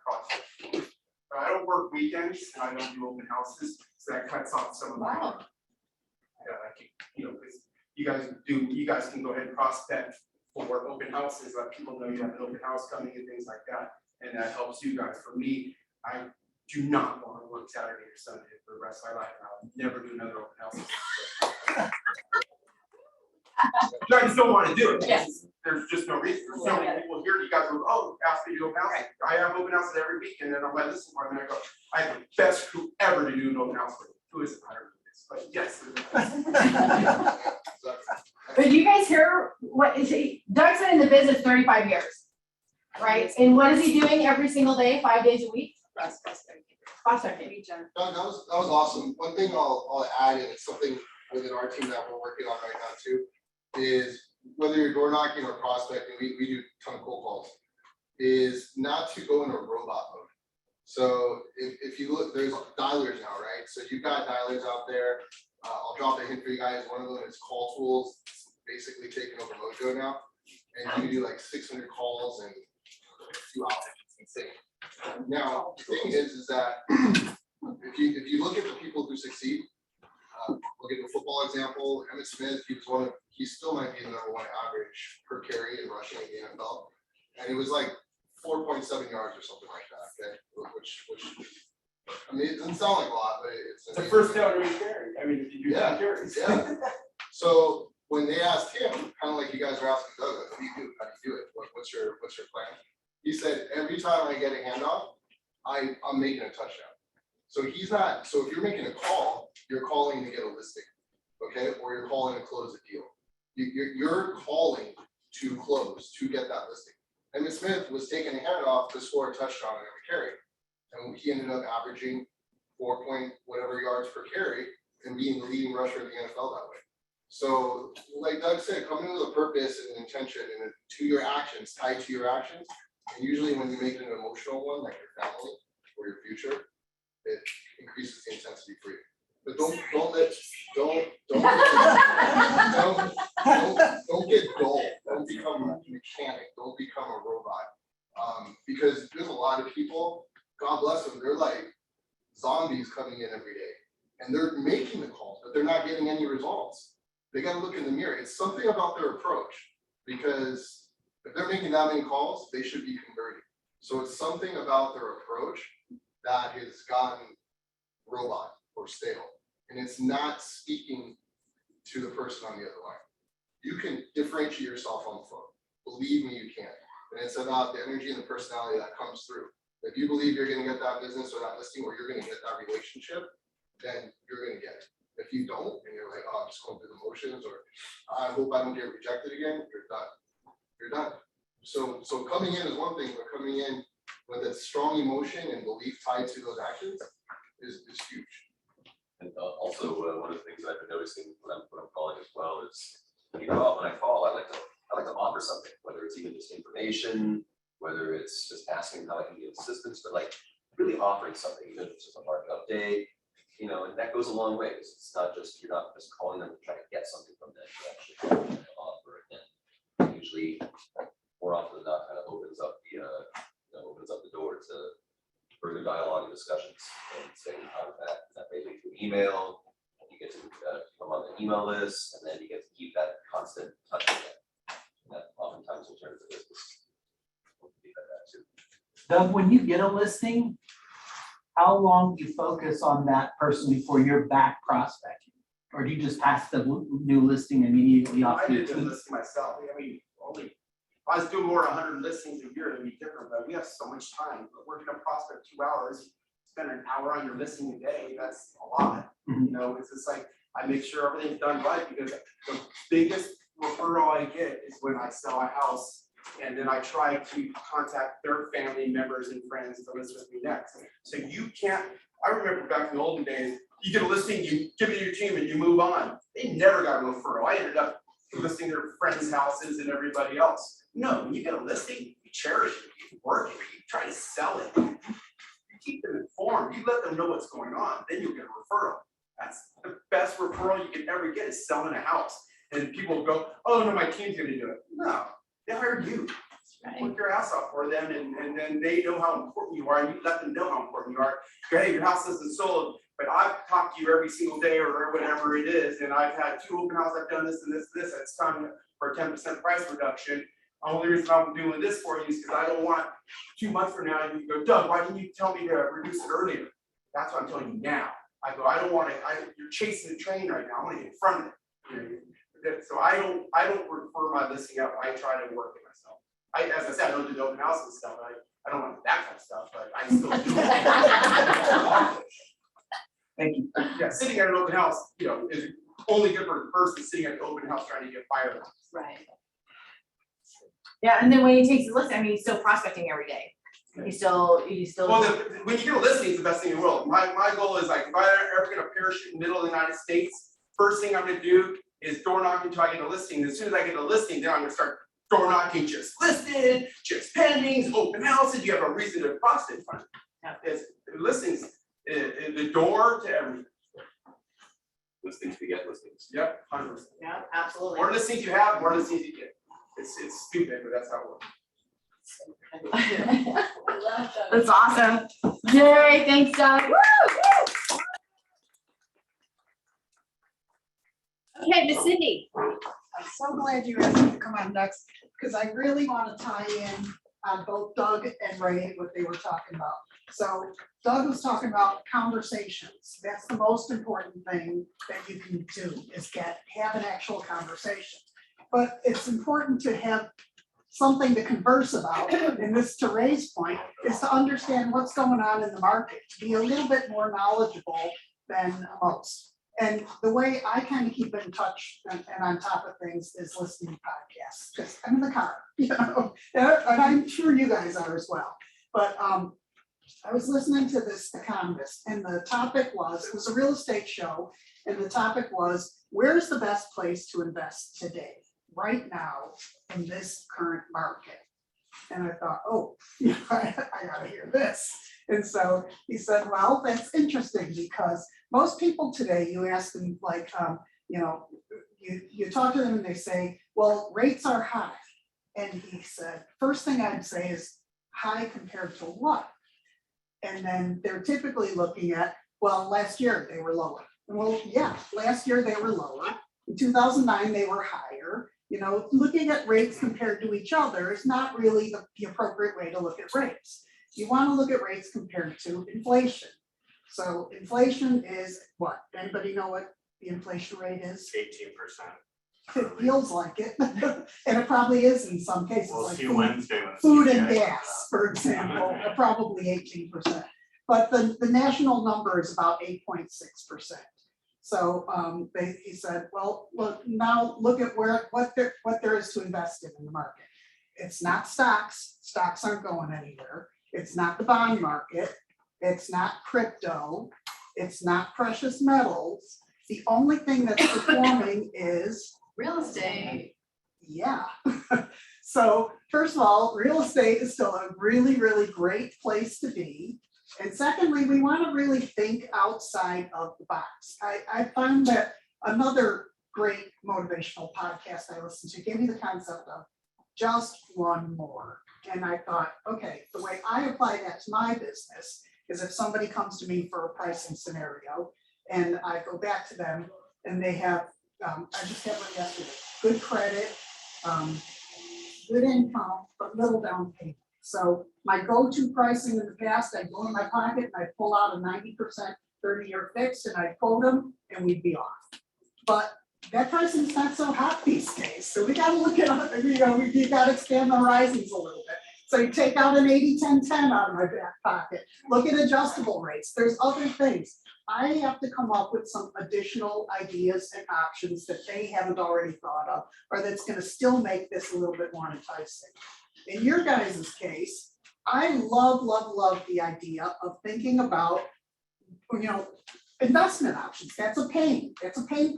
prospecting. But I don't work weekends and I don't do open houses, so that cuts off some of my. Yeah, I can, because you guys can go ahead and prospect for open houses, let people know you have an open house coming and things like that, and that helps you guys. For me, I do not want to work Saturday or Sunday for the rest of my life, and I'll never do another open house. I just don't want to do it. Yes. There's just no reason. There's so many people here. You guys go, oh, ask me to do open house. I have open houses every week, and then I'm like, listen, and I go, I have the best crew ever to do an open house with. Who is it? I don't know this, but yes. But you guys hear what is he, Doug's been in the business 35 years, right? And what is he doing every single day, 5 days a week? Prospecting. Doug, that was awesome. One thing I'll add, and it's something within our team that we're working on right now too, is whether you're door knocking or prospecting, we do a ton of cold calls, is not to go in a robot mode. So if you look, there's dialers now, right? So you've got dialers out there. I'll drop a hint for you guys. One of them is Call Tools. It's basically taking over Mojo now. And you can do like 600 calls in a few hours. It's insane. Now, the thing is that if you look at the people who succeed, look at the football example, Emmitt Smith, he still might be the #1 average per carry in rushing in the NFL. And it was like 4.7 yards or something like that, okay? Which I mean, it doesn't sound like a lot, but it's It's the first down every carry. I mean, if you do 10 carries. Yeah. So when they asked him, kind of like you guys are asking Doug, like, what do you do? How do you do it? What's your plan? He said, every time I get a handoff, I'm making a touchdown. So he's not, so if you're making a call, you're calling to get a listing, okay? Or you're calling to close a deal. You're calling to close, to get that listing. Emmitt Smith was taking a handoff to score a touchdown on every carry. And he ended up averaging 4 point whatever yards per carry and being the leading rusher in the NFL that way. So like Doug said, come in with a purpose and an intention and to your actions, tied to your actions. And usually when you make it an emotional one, like your family or your future, it increases the intensity for you. But don't get dull. Don't become a mechanic. Don't become a robot. Because there's a lot of people, God bless them, they're like zombies coming in every day. And they're making the calls, but they're not getting any results. They got to look in the mirror. It's something about their approach, because if they're making that many calls, they should be converting. So it's something about their approach that has gotten robot or stale. And it's not speaking to the person on the other line. You can differentiate yourself on the phone. Believe me, you can. And it's about the energy and the personality that comes through. If you believe you're going to get that business or that listing, or you're going to get that relationship, then you're going to get it. If you don't, and you're like, oh, I'm just going through the motions, or I hope I don't get rejected again, you're done. You're done. So coming in is one thing, but coming in with a strong emotion and belief tied to those actions is huge. And also, one of the things I've been noticing when I'm calling as well is, when I call, I like to offer something, whether it's even just information, whether it's just asking how I can get assistance, but like really offering something, even if it's just a market update, and that goes a long way. It's not just, you're not just calling them to try to get something from them, you actually calling them to offer it. And usually, more often than not, kind of opens up the door to further dialogue and discussions, and staying in contact. That may lead to an email, and you get to come on the email list, and then you get to keep that constant touch with them. And that oftentimes will turn to business. Doug, when you get a listing, how long do you focus on that person before you're back prospecting? Or do you just pass the new listing immediately off? I did the listing myself. I mean, if I was doing more than 100 listings a year, it'd be different, but we have so much time. We're gonna prospect 2 hours, spend an hour on your listing a day, that's a lot. Mhm. It's just like, I make sure everything's done right, because the biggest referral I get is when I sell a house, and then I try to contact their family members and friends to list with me next. So you can't, I remember back in the olden days, you get a listing, you give it to your team and you move on. They never got a referral. I ended up listing their friends' houses and everybody else. No, when you get a listing, you cherish it, you work it, you try to sell it. You keep them informed, you let them know what's going on, then you'll get a referral. That's the best referral you can ever get, is selling a house. And people go, oh no, my team's gonna do it. No, they hired you. Work your ass off for them, and then they know how important you are, and you let them know how important you are. Hey, your house isn't sold, but I've talked to you every single day or whatever it is, and I've had 2 open houses, I've done this and this, it's time for a 10% price reduction. The only reason I'm doing this for you is because I don't want 2 months from now, you go, Doug, why didn't you tell me to reduce it earlier? That's what I'm telling you now. I go, I don't want to, you're chasing the train right now, I want to get in front of it. So I don't refer my listing out, I try to work it myself. As I said, I don't do the open house and stuff, I don't want that kind of stuff, but I still do it. Thank you. Yeah, sitting at an open house, is only good for the person sitting at the open house trying to get fired. Right. Yeah, and then when he takes a listen, I mean, he's still prospecting every day. He's still. Well, when you get a listing, it's the best thing in the world. My goal is like, if I ever get a parachute in the middle of the United States, first thing I'm gonna do is door knock until I get a listing. As soon as I get a listing, then I'm gonna start door knocking, just listed, just pendings, open houses. You have a reason to prospect. It's listings, the door to everything. Listings to get listings. Yep, 100%. Yeah, absolutely. More listings you have, more listings you get. It's stupid, but that's how it works. That's awesome. Yay, thanks, Doug. Woo! Okay, Miss Cindy. I'm so glad you asked me to come on next, because I really want to tie in on both Doug and Ray, what they were talking about. So Doug was talking about conversations. That's the most important thing that you can do, is have an actual conversation. But it's important to have something to converse about, and this, to Ray's point, is to understand what's going on in the market, to be a little bit more knowledgeable than most. And the way I kind of keep in touch and on top of things is listening to podcasts, because I'm in the car, you know, and I'm sure you guys are as well. But I was listening to this Economist, and the topic was, it was a real estate show, and the topic was, where's the best place to invest today, right now, in this current market? And I thought, oh, yeah, I gotta hear this. And so he said, well, that's interesting, because most people today, you ask them like, you know, you talk to them and they say, well, rates are high. And he said, first thing I'd say is, high compared to what? And then they're typically looking at, well, last year they were lower. Well, yeah, last year they were lower. In 2009, they were higher. You know, looking at rates compared to each other is not really the appropriate way to look at rates. You want to look at rates compared to inflation. So inflation is what? Anybody know what the inflation rate is? 18%. It feels like it, and it probably is in some cases, We'll like see food, Wednesday when. food and gas, for example, are probably 18%. But the national number is about 8.6%. So he said, well, look, now look at what there is to invest in the market. It's not stocks. Stocks aren't going anywhere. It's not the bond market. It's not crypto. It's not precious metals. The only thing that's performing is Real estate. yeah. So first of all, real estate is still a really, really great place to be. And secondly, we want to really think outside of the box. I found that another great motivational podcast I listened to gave me the concept of just one more. And I thought, okay, the way I apply that to my business is if somebody comes to me for a pricing scenario and I go back to them and they have, I just had one yesterday, good credit, good income, but little down payment. So my go-to pricing in the past, I'd go in my pocket and I'd pull out a 90% 30-year fix and I'd quote them and we'd be off. But that pricing's not so hot these days. So we gotta look at, you know, you gotta expand the horizons a little bit. So you take out an 80-10-10 out of my back pocket, look at adjustable rates. There's other things. I have to come up with some additional ideas and options that they haven't already thought of, or that's gonna still make this a little bit more enticing. In your guys' case, I love the idea of thinking about, you know, investment options. That's a pain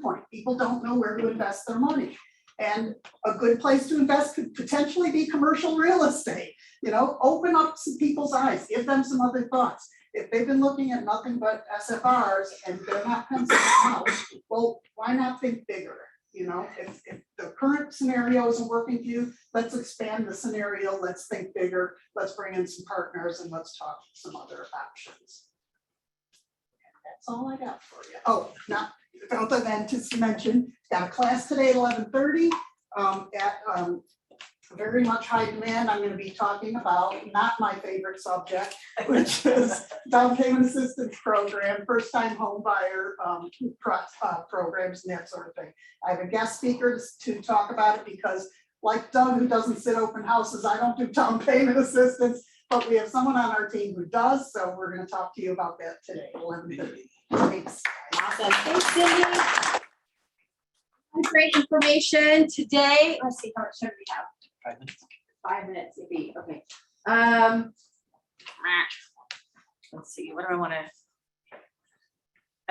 point. People don't know where to invest their money. And a good place to invest could potentially be commercial real estate. You know, open up some people's eyes, give them some other thoughts. If they've been looking at nothing but SFRs and they're not penciling out, well, why not think bigger? You know, if the current scenario isn't working for you, let's expand the scenario, let's think bigger, let's bring in some partners and let's talk some other options. That's all I got for you. Oh, not other than to mention, got a class today at 11:30 at very much high demand. I'm going to be talking about not my favorite subject, which is down payment assistance program, first time home buyer programs and that sort of thing. I have a guest speaker to talk about it because, like Doug, who doesn't sit open houses, I don't do down payment assistance, but we have someone on our team who does. So we're going to talk to you about that today at 11:30. Thanks. Awesome. Thanks, Cindy. Great information today. Let's see, how much time do we have? 5 minutes. 5 minutes, maybe, okay. Let's see, what do I wanna?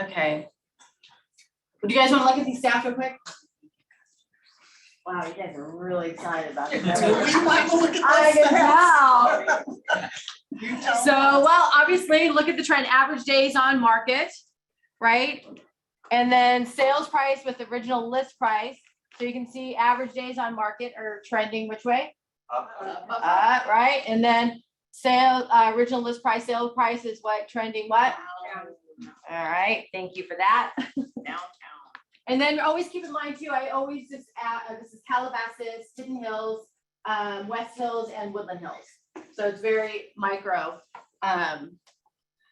Okay. Do you guys wanna look at these stats real quick? Wow, you guys are really excited about this. We might go look at I those can tell. So, well, obviously, look at the trend, average days on market, right? And then sales price with original list price. So you can see average days on market are trending which way? Right? And then sale, original list price, sale price is what, trending what? All right, thank you for that. And then always keep in mind too, I always just add, this is Calabasas, Hidden Hills, West Hills and Woodland Hills. So it's very micro.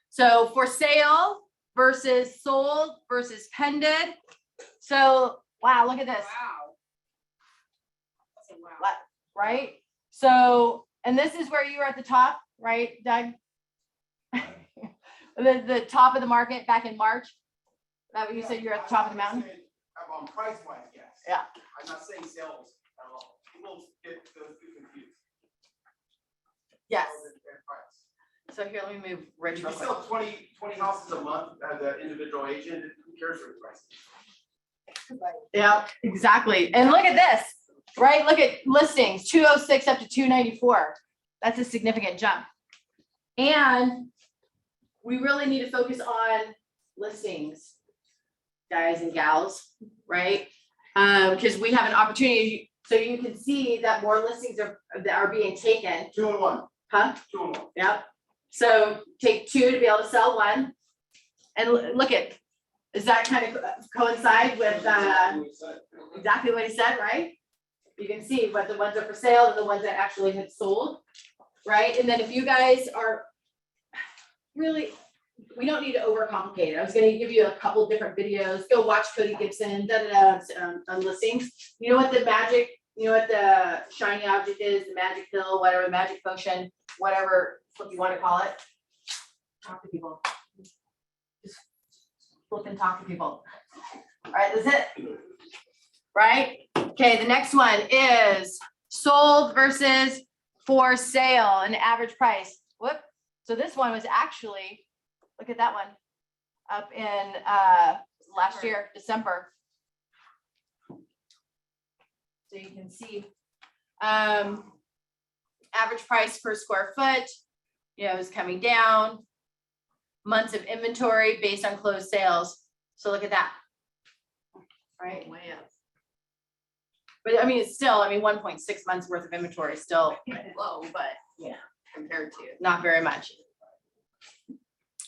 So for sale versus sold versus pended. So, wow, look at this. Wow. Right? So, and this is where you were at the top, right, Doug? The top of the market back in March. That what you said you're at the top of the mountain? On price wise, yes. Yeah. I'm not saying sales at all. People get those two confused. Yes. Sales and price. So here, let me move Rich If real you quick. sell 20 houses a month as an individual agent, who cares for the price? Yeah, exactly. And look at this, right? Look at listings, 206 up to 294. That's a significant jump. And we really need to focus on listings, guys and gals, right? Because we have an opportunity, so you can see that more listings are being taken. 2 and 1. Huh? 2 and 1. Yep. So take 2 to be able to sell 1. And look at, does that kind of coincide with exactly what he said, right? You can see what the ones are for sale and the ones that actually have sold, right? And then if you guys are really, we don't need to overcomplicate it. I was gonna give you a couple different videos. Go watch Cody Gibson, on listings. You know what the magic, you know what the shiny object is, the magic pill, whatever, the magic potion, whatever what you want to call it. Talk to people. Just flip and talk to people. All right, that's it. Right? Okay, the next one is sold versus for sale and average price. Whoop. So this one was actually, look at that one, up in last year, December. So you can see average price per square foot, you know, is coming down. Months of inventory based on closed sales. So look at that. Right? Way up. But I mean, it's still, 1.6 months worth of inventory is still low, but yeah, compared to not very much.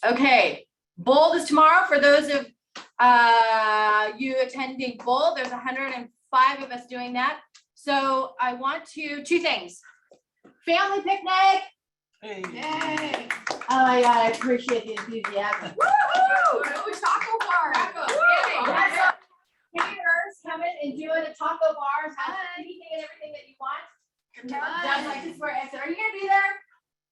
Okay, Bold is tomorrow. For those of you attending Bold, there's 105 of us doing that. So I want to, 2 things. Family picnic. Hey. Yay. Oh my God, I appreciate the enthusiasm. Woo-hoo! Taco bar. Yes. Caterers coming and doing a taco bar, have anything and everything that you want. That's like this where I said, are you gonna be there?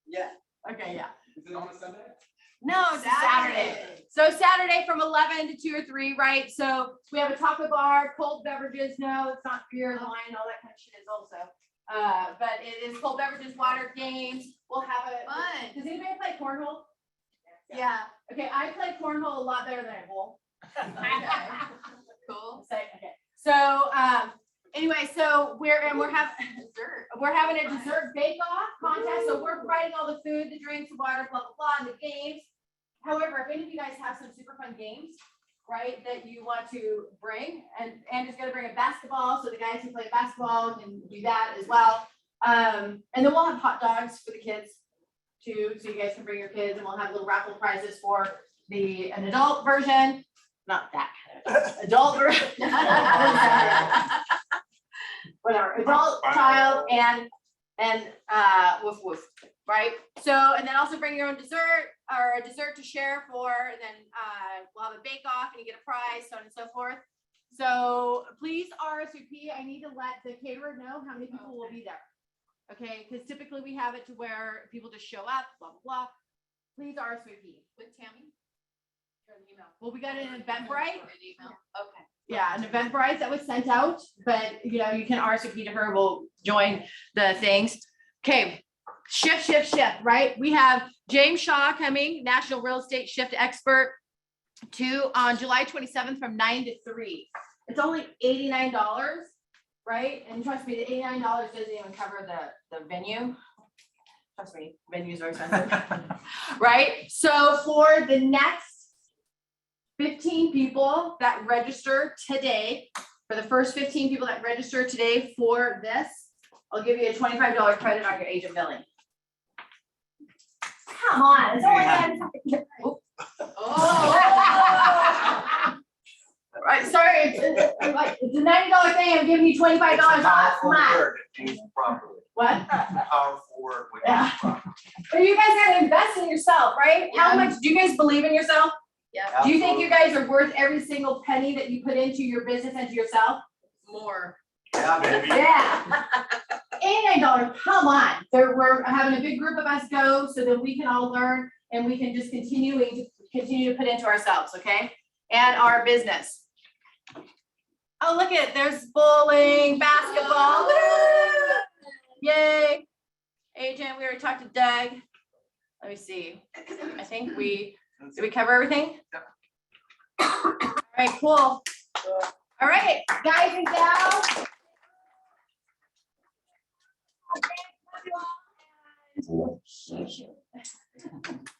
Yeah. Okay, yeah. Is it on a Sunday? No, it's a Saturday. So Saturday from 11 to 2 or 3, right? So we have a taco bar, cold beverages. No, it's not beer, wine, all that kind of shit is also. But it is cold beverages, water, games. We'll have a fun. Does anybody play cornhole? Yeah. Okay, I play cornhole a lot better than I bowl. Cool. Okay. So anyway, so we're having dessert. We're having a dessert bake-off contest. So we're providing all the food, the drinks, the water, blah blah blah, and the games. However, if any of you guys have some super fun games, right, that you want to bring, and is gonna bring a basketball, so the guys who play basketball can do that as well. And then we'll have hot dogs for the kids too, so you guys can bring your kids, and we'll have little raffle prizes for an adult version. Not that kind of adult version. Whatever, adult, child, and woof woof, right? So, and then also bring your own dessert or a dessert to share for, and then we'll have a bake off and you get a prize, so on and so forth. So please RSVP. I need to let the caterer know how many people will be there. Okay, because typically we have it to where people just show up, blah, blah, blah. Please RSVP. With Tammy? Well, we got an Eventbrite. Okay. Yeah, an Eventbrite that was sent out, but you know, you can RSVP to her. We'll join the things. Okay, shift, right? We have James Shaw coming, National Real Estate Shift Expert, on July 27th from 9 to 3. It's only $89, right? And trust me, the $89 doesn't even cover the venue. Trust me, venues are expensive, right? So for the next 15 people that register today, for the first 15 people that register today for this, I'll give you a $25 credit on your agent billing. Come on, it's only Oh. Right, sorry, it's a $90 thing, I'm giving you $25 off, come on. Properly. What? Powerful word when Yeah. used properly. But you guys gotta invest in yourself, right? How Yeah. much, do you guys believe in yourself? Yeah. Do you think you guys are worth every single penny that you put into your business and to yourself? More. Yeah, baby. Yeah. $89, come on. We're having a big group of us go so that we can all learn and we can just continue to put into ourselves, okay? And our business. Oh, look at, there's bowling, basketball. Woo! Yay. Agent, we already talked to Doug. Let me see. I think did we cover everything? All right, cool. All right, guys and gals. Okay, love you all.